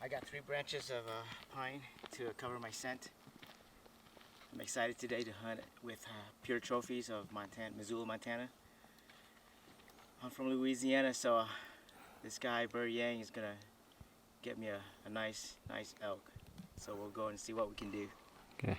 I got 3 branches of pine to cover my scent. I'm excited today to hunt with pure trophies of Missoula, Montana. I'm from Louisiana, so this guy, Bird Yang, is gonna get me a nice elk. So we'll go and see what we can do. Okay.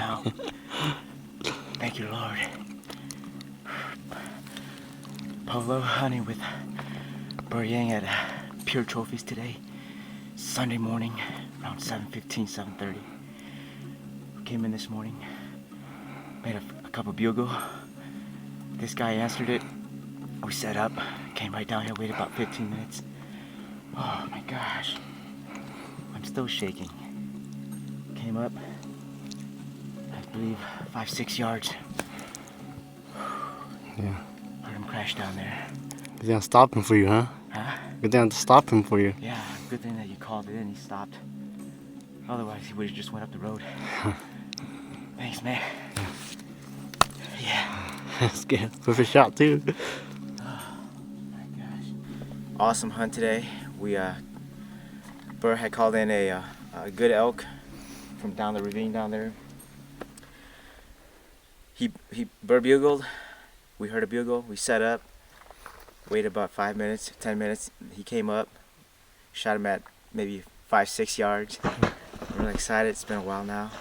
now. Thank you, Lord. Pho Lodge hunting with Pho Yang at Pure Trophies today. Sunday morning, around 7:15, 7:30. Came in this morning, made a cup of bugle. This guy answered it. We set up, came right down here, waited about 15 minutes. Oh my gosh, I'm still shaking. Came up, I believe 5-6 yards. Yeah. Heard him crash down there. Good thing I'm stopping for you, huh? Huh? Good thing I'm stopping for you. Yeah, good thing that you called it in, he stopped. Otherwise he would have just went up the road. Thanks, man. Yeah. That's good. Perfect shot too. Awesome hunt today. Burr had called in a good elk from down the ravine down there. Burr bugled. We heard a bugle. We set up. Waited about 5 minutes, 10 minutes. He came up. Shot him at maybe 5-6 yards. We're really excited. It's been a while now.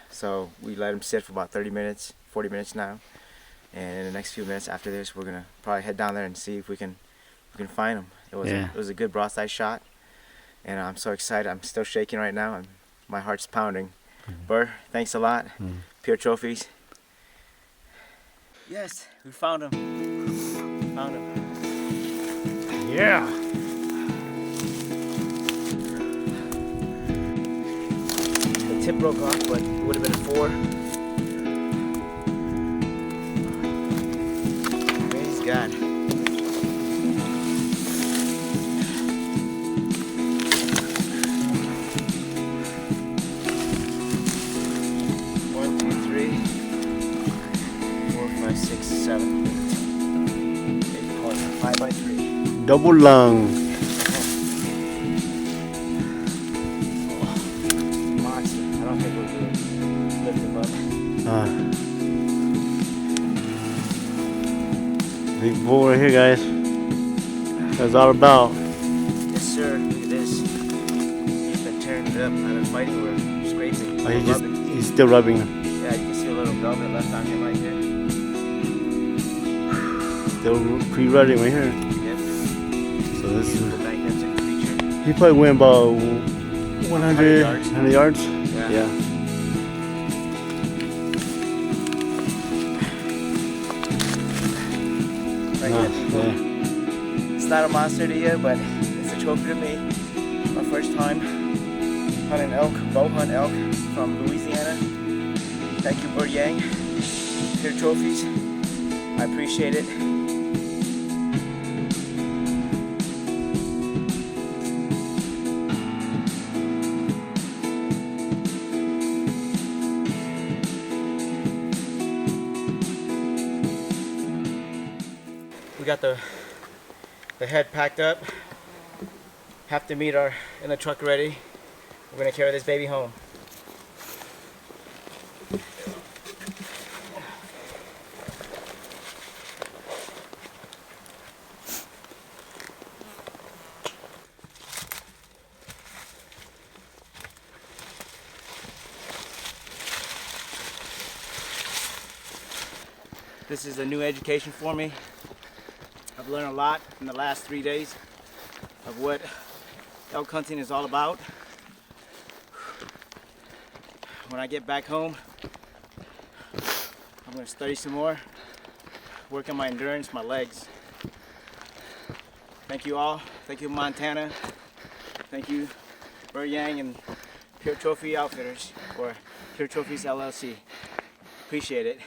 So we let him sit for about 30 minutes, 40 minutes now. And in the next few minutes after this, we're gonna probably head down there and see if we can find him. It was a good broadside shot, and I'm so excited. I'm still shaking right now, and my heart's pounding. Burr, thanks a lot. Pure Trophies. Yes, we found him. Found him. Yeah. The tip broke off, but it would have been a 4. Praise God. Double lung. Monster. I don't think we'll lift him up. Big bull right here, guys. That's all about. Yes, sir. Look at this. He's been tearing it up. I've been fighting with scraping. Oh, he's still rubbing. Yeah, you can see a little velvet left on him right here. Still pre-rutting right here. Yep. So this is a magnificent creature. He probably went about 100 yards. Yeah. Right here, people. Yeah. It's not a monster to you, but it's a trophy to me. My first time hunting elk, bow hunt elk from Louisiana. Thank you, Pho Yang. Pure Trophies. I appreciate it. We got the head packed up. Half the meat are in the truck ready. We're gonna carry this baby home. This is a new education for me. I've learned a lot in the last 3 days of what elk hunting is all about. When I get back home, I'm going to study some more, work on my endurance, my legs. Thank you all. Thank you, Montana. Thank you, Pho Yang and Pure Trophy Outfitters, or Pure Trophies LLC. Appreciate it.